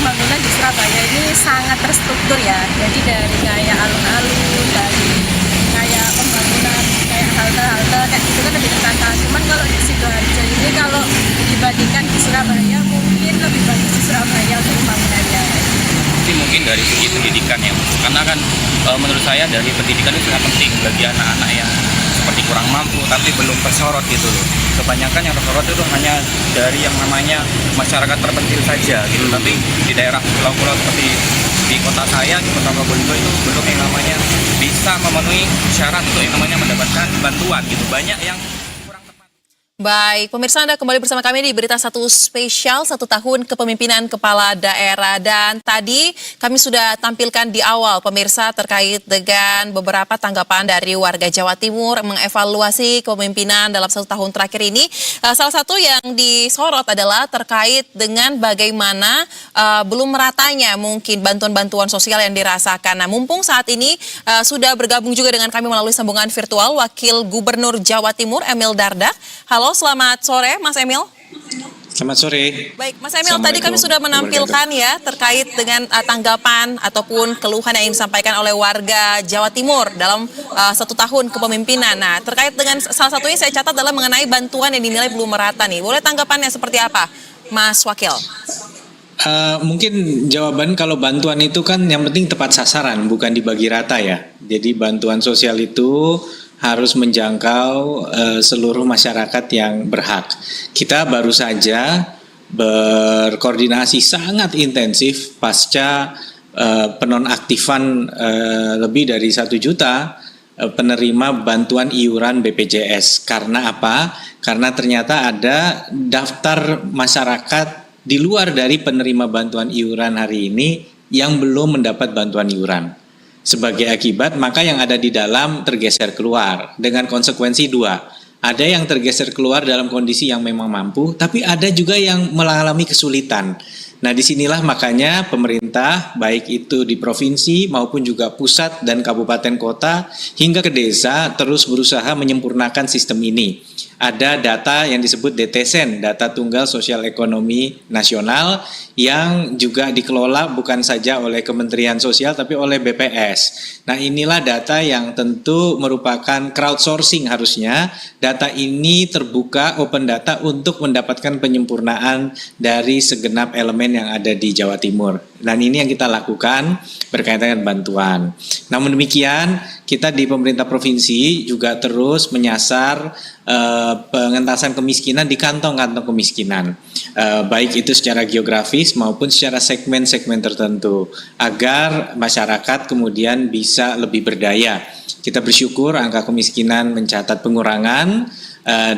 pembangunan di Surabaya ini sangat terstruktur ya. Jadi dari kayak alun-alun, dari kayak pembangunan kayak halte-halte kayak gitu kan lebih tertata. Cuman kalau di Sidoarjo ini kalau dibandingkan di Surabaya mungkin lebih bagus di Surabaya untuk pembangunannya. Mungkin dari segi pendidikan ya, karena kan menurut saya dari pendidikan itu sangat penting bagi anak-anak yang seperti kurang mampu tapi belum tersorot gitu loh. Kebanyakan yang tersorot itu hanya dari yang namanya masyarakat terpencil saja gitu, tapi di daerah pulau-pulau seperti di kota saya, di kota Probolinggo itu belum yang namanya bisa memenuhi syarat untuk yang namanya mendapatkan bantuan gitu. Banyak yang kurang tepat. Baik, pemirsa, Anda kembali bersama kami di Berita Satu Spesial 1 tahun kepemimpinan kepala daerah. Dan tadi kami sudah tampilkan di awal pemirsa terkait dengan beberapa tanggapan dari warga Jawa Timur mengevaluasi kepemimpinan dalam 1 tahun terakhir ini. Salah satu yang disorot adalah terkait dengan bagaimana belum meratanya mungkin bantuan-bantuan sosial yang dirasakan. Nah, mumpung saat ini sudah bergabung juga dengan kami melalui sambungan virtual Wakil Gubernur Jawa Timur Emil Dardak. Halo, selamat sore Mas Emil. Selamat sore. Baik, Mas Emil, tadi kami sudah menampilkan ya terkait dengan tanggapan ataupun keluhan yang ingin disampaikan oleh warga Jawa Timur dalam 1 tahun kepemimpinan. Nah, terkait dengan salah satunya saya catat adalah mengenai bantuan yang dinilai belum merata nih. Boleh tanggapannya seperti apa, Mas Wakil? Mungkin jawaban kalau bantuan itu kan yang penting tepat sasaran, bukan dibagi rata ya. Jadi bantuan sosial itu harus menjangkau seluruh masyarakat yang berhak. Kita baru saja berkoordinasi sangat intensif pasca penonaktifan lebih dari 1 juta penerima bantuan iuran BPJS. Karena apa? Karena ternyata ada daftar masyarakat di luar dari penerima bantuan iuran hari ini yang belum mendapat bantuan iuran. Sebagai akibat, maka yang ada di dalam tergeser keluar dengan konsekuensi 2. Ada yang tergeser keluar dalam kondisi yang memang mampu, tapi ada juga yang mengalami kesulitan. Nah, disinilah makanya pemerintah, baik itu di provinsi maupun juga pusat dan kabupaten kota hingga ke desa terus berusaha menyempurnakan sistem ini. Ada data yang disebut DTSEN, Data Tunggal Sosial Ekonomi Nasional, yang juga dikelola bukan saja oleh Kementerian Sosial tapi oleh BPS. Nah, inilah data yang tentu merupakan crowdsourcing harusnya. Data ini terbuka open data untuk mendapatkan penyempurnaan dari segenap elemen yang ada di Jawa Timur. Dan ini yang kita lakukan berkaitan dengan bantuan. Namun demikian, kita di pemerintah provinsi juga terus menyasar pengentasan kemiskinan di kantong-kantong kemiskinan, baik itu secara geografis maupun secara segmen-segmen tertentu, agar masyarakat kemudian bisa lebih berdaya. Kita bersyukur angka kemiskinan mencatat pengurangan,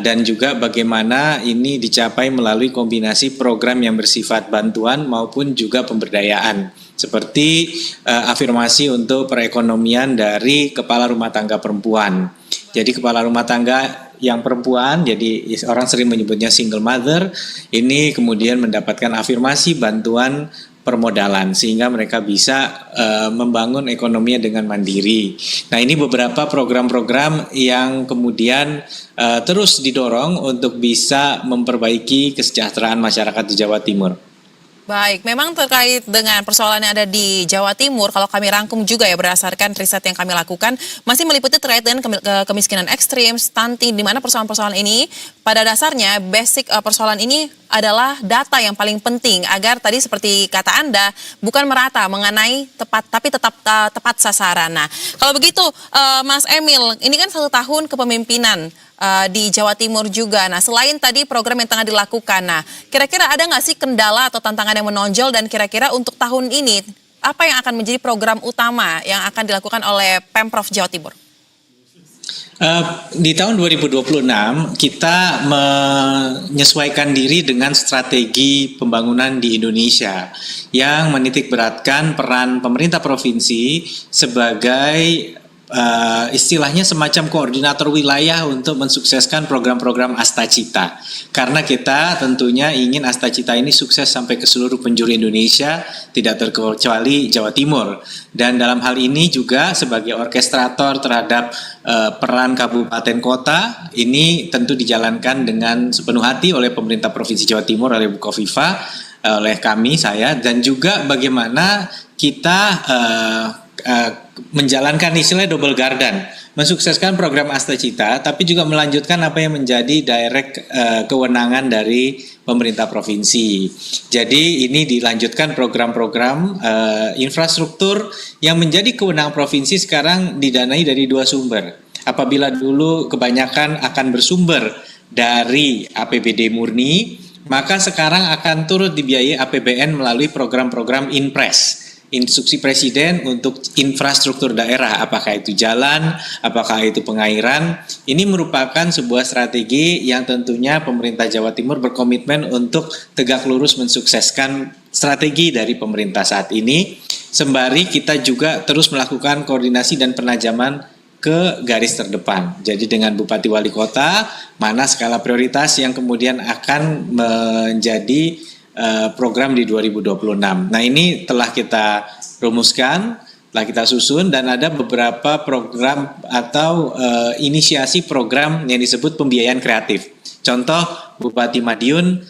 dan juga bagaimana ini dicapai melalui kombinasi program yang bersifat bantuan maupun juga pemberdayaan, seperti afirmasi untuk perekonomian dari kepala rumah tangga perempuan. Jadi kepala rumah tangga yang perempuan, jadi orang sering menyebutnya single mother, ini kemudian mendapatkan afirmasi bantuan permodalan sehingga mereka bisa membangun ekonominya dengan mandiri. Nah, ini beberapa program-program yang kemudian terus didorong untuk bisa memperbaiki kesejahteraan masyarakat di Jawa Timur. Baik, memang terkait dengan persoalan yang ada di Jawa Timur, kalau kami rangkum juga ya berdasarkan riset yang kami lakukan, masih meliputi terkait dengan kemiskinan ekstrim, stunting, di mana persoalan-persoalan ini pada dasarnya basic persoalan ini adalah data yang paling penting agar tadi seperti kata Anda bukan merata mengenai tepat tapi tetap tepat sasaran. Nah, kalau begitu Mas Emil, ini kan 1 tahun kepemimpinan di Jawa Timur juga. Nah, selain tadi program yang tengah dilakukan, nah kira-kira ada nggak sih kendala atau tantangan yang menonjol dan kira-kira untuk tahun ini apa yang akan menjadi program utama yang akan dilakukan oleh Pemprov Jawa Timur? Di tahun 2026 kita menyesuaikan diri dengan strategi pembangunan di Indonesia yang menitik beratkan peran pemerintah provinsi sebagai istilahnya semacam koordinator wilayah untuk mensukseskan program-program Astacita. Karena kita tentunya ingin Astacita ini sukses sampai ke seluruh penjuru Indonesia, tidak terkecuali Jawa Timur. Dan dalam hal ini juga sebagai orkestrator terhadap peran kabupaten kota, ini tentu dijalankan dengan sepenuh hati oleh pemerintah Provinsi Jawa Timur, oleh Bu Kofifa, oleh kami, saya, dan juga bagaimana kita menjalankan istilahnya double garden, mensukseskan program Asta Cita, tapi juga melanjutkan apa yang menjadi direct kewenangan dari pemerintah provinsi. Jadi ini dilanjutkan program-program infrastruktur yang menjadi kewenangan provinsi sekarang didanai dari 2 sumber. Apabila dulu kebanyakan akan bersumber dari APBD murni, maka sekarang akan turut dibiayai APBN melalui program-program Inpres. Instruksi Presiden untuk infrastruktur daerah, apakah itu jalan, apakah itu pengairan. Ini merupakan sebuah strategi yang tentunya pemerintah Jawa Timur berkomitmen untuk tegak lurus mensukseskan strategi dari pemerintah saat ini. Sembari kita juga terus melakukan koordinasi dan penajaman ke garis terdepan. Jadi dengan Bupati Wali Kota, mana skala prioritas yang kemudian akan menjadi program di 2026. Nah ini telah kita rumuskan, telah kita susun, dan ada beberapa program atau inisiasi program yang disebut pembiayaan kreatif. Contoh, Bupati Madiun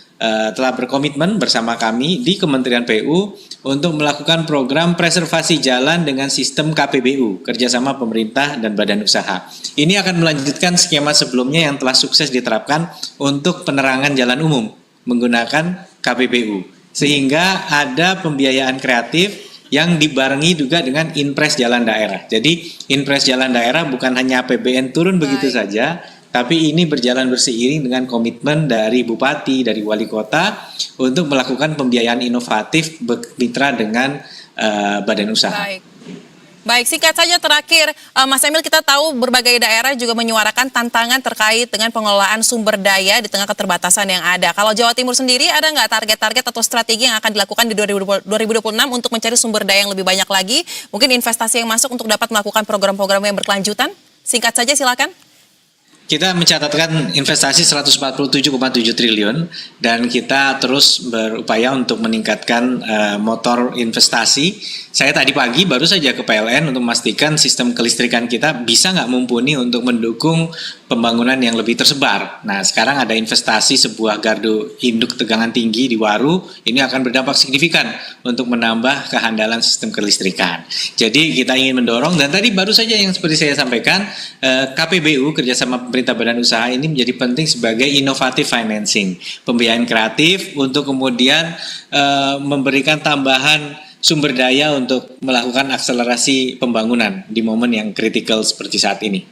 telah berkomitmen bersama kami di Kementerian PU untuk melakukan program preservasi jalan dengan sistem KPBU, kerjasama pemerintah dan badan usaha. Ini akan melanjutkan skema sebelumnya yang telah sukses diterapkan untuk penerangan jalan umum menggunakan KPBU, sehingga ada pembiayaan kreatif yang dibarengi juga dengan Inpres Jalan Daerah. Jadi Inpres Jalan Daerah bukan hanya APBN turun begitu saja, tapi ini berjalan berseiring dengan komitmen dari Bupati, dari Wali Kota untuk melakukan pembiayaan inovatif bermitra dengan badan usaha. Baik, singkat saja terakhir, Mas Emil, kita tahu berbagai daerah juga menyuarakan tantangan terkait dengan pengelolaan sumber daya di tengah keterbatasan yang ada. Kalau Jawa Timur sendiri, ada nggak target-target atau strategi yang akan dilakukan di 2026 untuk mencari sumber daya yang lebih banyak lagi? Mungkin investasi yang masuk untuk dapat melakukan program-program yang berkelanjutan? Singkat saja, silakan. Kita mencatatkan investasi 147,7 triliun dan kita terus berupaya untuk meningkatkan motor investasi. Saya tadi pagi baru saja ke PLN untuk memastikan sistem kelistrikan kita bisa nggak mumpuni untuk mendukung pembangunan yang lebih tersebar. Nah, sekarang ada investasi sebuah gardu induk tegangan tinggi di Waru, ini akan berdampak signifikan untuk menambah kehandalan sistem kelistrikan. Jadi kita ingin mendorong, dan tadi baru saja yang seperti saya sampaikan, KPBU kerjasama pemerintah badan usaha ini menjadi penting sebagai inovatif financing, pembiayaan kreatif untuk kemudian memberikan tambahan sumber daya untuk melakukan akselerasi pembangunan di momen yang kritikal seperti saat ini.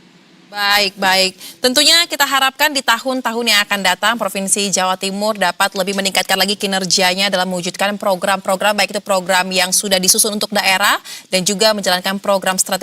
Baik. Tentunya kita harapkan di tahun-tahun yang akan datang Provinsi Jawa Timur dapat lebih meningkatkan lagi kinerjanya dalam mewujudkan program-program, baik itu program yang sudah disusun untuk daerah dan juga menjalankan program strategi